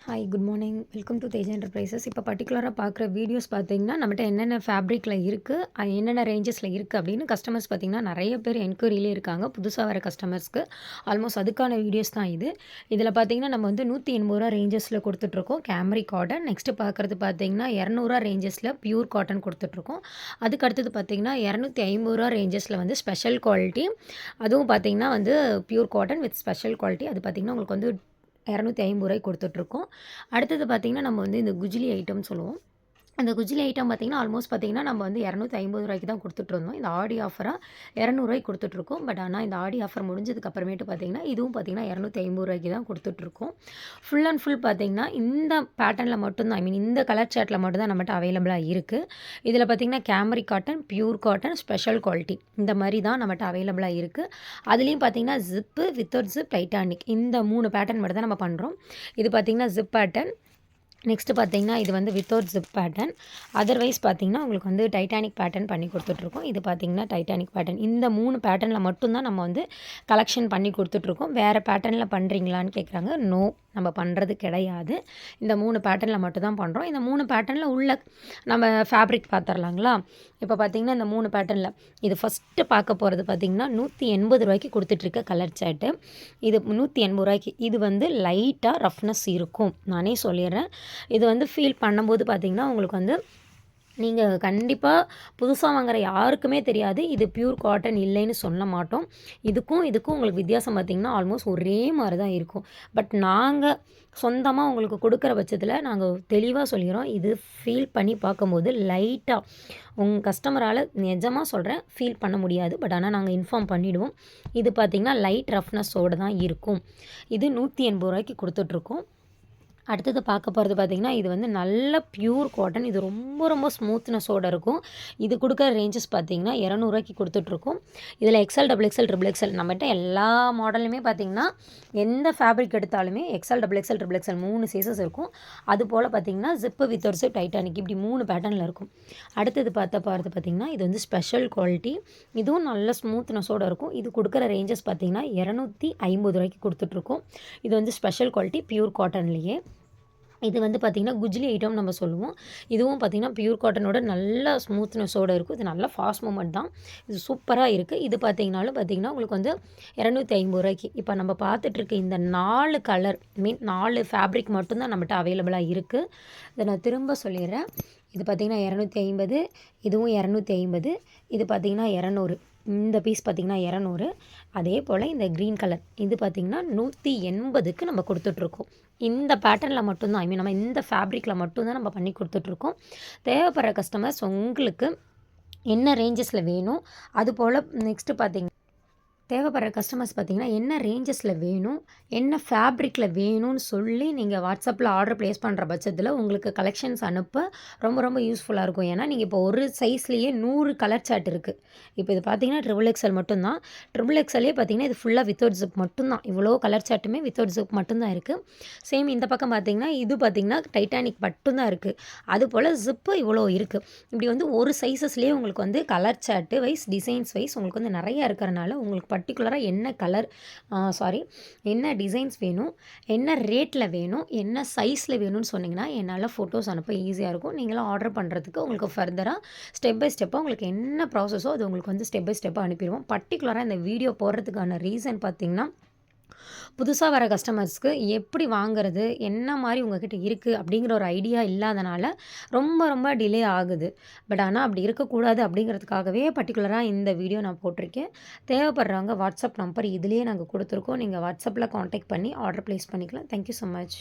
Hi good morning welcome to Tej enterprises. இப்போ பர்டிகுலராக பார்க்குற வீடியோஸ் பார்த்தீங்கன்னா நம்மகிட்ட என்னென்ன ஃபேப்ரிக்கில் இருக்குது, என்னென்ன ரேஞ்சஸில் இருக்குது அப்படின்னு கஸ்டமர்ஸ் பார்த்திங்கன்னா நிறைய பேர் என்கொயரியிலே இருக்காங்க. புதுசாக வர கஸ்டமர்ஸ்க்கு ஆல்மோஸ்ட் அதுக்கான வீடியோஸ் தான் இது. இதில் பார்த்திங்கன்னா நம்ம வந்து 180 ரேஞ்சஸில் கொடுத்துட்ருக்கோம் கேமரிக் காட்டன். நெக்ஸ்ட்டு பார்க்குறது பார்த்திங்கன்னா 200 ரேஞ்சஸில் பியூர் காட்டன் கொடுத்துட்ருக்கோம். அதுக்கு அடுத்தது பார்த்திங்கன்னா 250 ரேஞ்சஸில் வந்து ஸ்பெஷல் குவாலிட்டி, அதுவும் பார்த்திங்கன்னா வந்து pure cotton with special quality. அது பார்த்திங்கன்னா உங்களுக்கு வந்து 250 கொடுத்துட்ருக்கோம். அடுத்தது பார்த்திங்கன்னா நம்ம வந்து இந்த குஜிலி ஐட்டம் சொல்லுவோம். அந்த குஜிலி ஐட்டம் பார்த்திங்கன்னா ஆல்மோஸ்ட் பார்த்திங்கன்னா நம்ம வந்து 250 தான் கொடுத்துட்ருந்தோம். இந்த ஆடி ஆஃபராக 200 கொடுத்துட்ருக்கோம். பட் ஆனால் இந்த ஆடி ஆஃபர் முடிஞ்சதுக்கு அப்புறமேட்டு பார்த்திங்கன்னா இதுவும் பார்த்திங்கன்னா 250 தான் கொடுத்துட்ருக்கோம். ஃபுல் அண்ட் ஃபுல் பார்த்திங்கன்னா இந்த பேட்டர்னில் மட்டும்தான், ஐ மீன் இந்த கலர் சார்ட்டில் மட்டும்தான் நம்மகிட்ட அவைலபிளாக இருக்குது. இதில் பார்த்திங்கன்னா cambric cotton, pure cotton, special quality இந்த மாதிரி தான் நம்மகிட்ட அவைலபிளாக இருக்குது. அதுலேயும் பார்த்திங்கன்னா ஜிப்பு, வித்தவுட் ஜிப், டைட்டானிக் இந்த 3 பேட்டர்ன் மட்டும் தான் நம்ம பண்ணுறோம். இது பார்த்திங்கன்னா ஜிப் பேட்டர்ன். நெக்ஸ்ட்டு பார்த்திங்கன்னா இது வந்து வித்தவுட் ஜிப் பேட்டர்ன். அதர்வைஸ் பார்த்திங்கன்னா உங்களுக்கு வந்து டைட்டானிக் பேட்டர்ன் பண்ணி கொடுத்துட்ருக்கோம். இது பார்த்திங்கன்னா டைட்டானிக் பேட்டர்ன். இந்த 3 பேட்டர்னில் மட்டும்தான் நம்ம வந்து கலெக்ஷன் பண்ணி கொடுத்துட்ருக்கோம். வேறு பேட்டர்னில் பண்ணுறீங்களான்னு கேட்குறாங்க. நோ, நம்ம பண்ணுறது கிடையாது. இந்த 3 பேட்டர்னில் மட்டும் தான் பண்ணுறோம். இந்த 3 பேட்டர்னில் உள்ள நம்ம ஃபேப்ரிக் பார்த்துடலாங்களா? இப்போ பார்த்திங்கன்னா இந்த 3 பேட்டர்னில் இது ஃபஸ்ட்டு பார்க்க போகிறது பார்த்திங்கன்னா 180 கொடுத்துட்ருக்க கலர் சார்ட்டு. இது 180 இது வந்து லைட்டாக ரஃப்னஸ் இருக்கும், நானே சொல்லிடுறேன். இது வந்து ஃபீல் பண்ணும்போது பார்த்திங்கன்னா உங்களுக்கு வந்து நீங்கள் கண்டிப்பாக புதுசாக வாங்குகிற யாருக்குமே தெரியாது இது பியூர் காட்டன் இல்லைன்னு சொல்ல மாட்டோம். இதுக்கும் உங்களுக்கு வித்தியாசம் பார்த்திங்கன்னா ஆல்மோஸ்ட் ஒரே மாதிரி தான் இருக்கும். பட் நாங்கள் சொந்தமாக உங்களுக்கு கொடுக்குற பட்சத்தில் நாங்கள் தெளிவாக சொல்லிடுறோம். இது ஃபீல் பண்ணி பார்க்கும்போது லைட்டாக உங்கள் கஸ்டமரால் நிஜமாக சொல்கிறேன் ஃபீல் பண்ண முடியாது. பட் ஆனால் நாங்கள் இன்ஃபார்ம் பண்ணிவிடுவோம். இது பார்த்திங்கன்னா லைட் ரஃப்னஸோடு தான் இருக்கும். இது 180 கொடுத்துட்ருக்கோம். அடுத்தது பார்க்க போகிறது பார்த்திங்கன்னா இது வந்து நல்ல பியூர் காட்டன். இது ரொம்ப ஸ்மூத்னஸோடு இருக்கும். இது கொடுக்குற ரேஞ்சஸ் பார்த்திங்கன்னா 200 கொடுத்துட்ருக்கோம். இதில் XL, double XL, triple XL நம்மகிட்ட எல்லா மாடலுமே பார்த்திங்கன்னா எந்த ஃபேப்ரிக் எடுத்தாலுமே XL, double XL, triple XL 3 sizes இருக்கும். அதுபோல் பார்த்திங்கன்னா ஜிப்பு, வித்தவுட் ஜிப், டைட்டானிக் இப்படி 3 பேட்டர்னில் இருக்கும். அடுத்தது போகிறது பார்த்திங்கன்னா இது வந்து ஸ்பெஷல் குவாலிட்டி. இதுவும் நல்ல ஸ்மூத்னஸோடு இருக்கும். இது கொடுக்குற ரேஞ்சஸ் பார்த்திங்கன்னா 250 கொடுத்துட்ருக்கோம். இது வந்து ஸ்பெஷல் குவாலிட்டி பியூர் காட்டன்லேயே. இது வந்து பார்த்திங்கன்னா குஜிலி ஐட்டம் நம்ம சொல்லுவோம். இதுவும் பார்த்திங்கன்னா பியூர் காட்டனோட நல்ல ஸ்மூத்னஸோடு இருக்கும். இது நல்ல ஃபாஸ்ட் மூமெண்ட் தான். இது சூப்பராக இருக்குது. இது பார்த்திங்கனாலும் பார்த்திங்கன்னா உங்களுக்கு வந்து 250 இப்போ நம்ம பார்த்துட்ருக்க இந்த 4 கலர் மீன் 4 ஃபேப்ரிக் மட்டும்தான் நம்மகிட்ட அவைலபிளாக இருக்குது. இதை நான் திரும்ப சொல்லிடுறேன். இது பார்த்திங்கன்னா 250, இதுவும் 250, இது பார்த்திங்கன்னா 200, இந்த பீஸ் பார்த்திங்கன்னா 200. அதே போல் இந்த க்ரீன் கலர் இது பார்த்திங்கன்னா 180 நம்ம கொடுத்துட்ருக்கோம். இந்த பேட்டர்னில் மட்டும்தான், ஐ மீன் நம்ம இந்த ஃபேப்ரிக்கில் மட்டும்தான் நம்ம பண்ணி கொடுத்துட்ருக்கோம். தேவைப்படுற கஸ்டமர்ஸ் உங்களுக்கு என்ன ரேஞ்சஸில் வேணும், அதுபோல் நெக்ஸ்ட்டு பார்த்திங்கன்னா தேவைப்படுற கஸ்டமர்ஸ் பார்த்திங்கன்னா என்ன ரேஞ்சஸில் வேணும், என்ன ஃபேப்ரிக்கில் வேணும்னு சொல்லி நீங்கள் வாட்ஸ்அப்பில் ஆர்டர் ப்ளேஸ் பண்ணுற பட்சத்தில் உங்களுக்கு கலெக்ஷன்ஸ் அனுப்ப ரொம்ப யூஸ்ஃபுல்லாக இருக்கும். ஏன்னா நீங்கள் இப்போ ஒரு சைஸ்லேயே 100 கலர் சார்ட் இருக்குது. இப்போ இது பார்த்திங்கன்னா ட்ரிபிள் எக்ஸ்எல் மட்டும்தான். ட்ரிபிள் எக்ஸ்எல்லே பார்த்திங்கன்னா இது ஃபுல்லாக வித்தவுட் ஜிப் மட்டும்தான். இவ்வளோ கலர் சார்ட்டுமே வித்தவுட் ஜிப் மட்டும்தான் இருக்குது. சேம் இந்த பக்கம் பார்த்திங்கன்னா இது பார்த்திங்கன்னா டைட்டானிக் மட்டும்தான் இருக்குது. அதுபோல் ஜிப்பு இவ்வளோ இருக்குது. இப்படி வந்து ஒரு சைஸஸ்லேயே உங்களுக்கு வந்து colour chart wise, designs wise உங்களுக்கு வந்து நிறையா இருக்கிறனால உங்களுக்கு பர்டிகுலராக என்ன கலர் என்ன டிசைன்ஸ் வேணும், என்ன ரேட்டில் வேணும், என்ன சைஸில் வேணும்னு சொன்னிங்கன்னா என்னால் ஃபோட்டோஸ் அனுப்ப ஈஸியாக இருக்கும். நீங்களும் ஆர்டர் பண்ணுறதுக்கு உங்களுக்கு ஃபர்தராக ஸ்டெப் பை ஸ்டெப்பாக உங்களுக்கு என்ன ப்ராசஸோ அது உங்களுக்கு வந்து ஸ்டெப் பை ஸ்டெப்பாக அனுப்பிடுவோம். பர்டிகுலராக இந்த வீடியோ போடுறதுக்கான ரீசன் பார்த்திங்கன்னா புதுசாக வர கஸ்டமர்ஸ்க்கு எப்படி வாங்குறது, என்ன மாதிரி உங்ககிட்ட இருக்குது அப்படிங்கிற ஒரு ஐடியா இல்லாதனால ரொம்ப டிலே ஆகுது. பட் ஆனால் அப்படி இருக்கக்கூடாது அப்படிங்கிறதுக்காகவே பர்டிகுலராக இந்த வீடியோ நான் போட்டிருக்கேன். தேவைப்படுறவங்க வாட்ஸ்அப் நம்பர் இதுலேயே நாங்கள் கொடுத்துருக்கோம். நீங்கள் வாட்ஸ்அப்பில் காண்டாக்ட் பண்ணி ஆர்டர் ப்ளேஸ் பண்ணிக்கலாம். Thank you so much.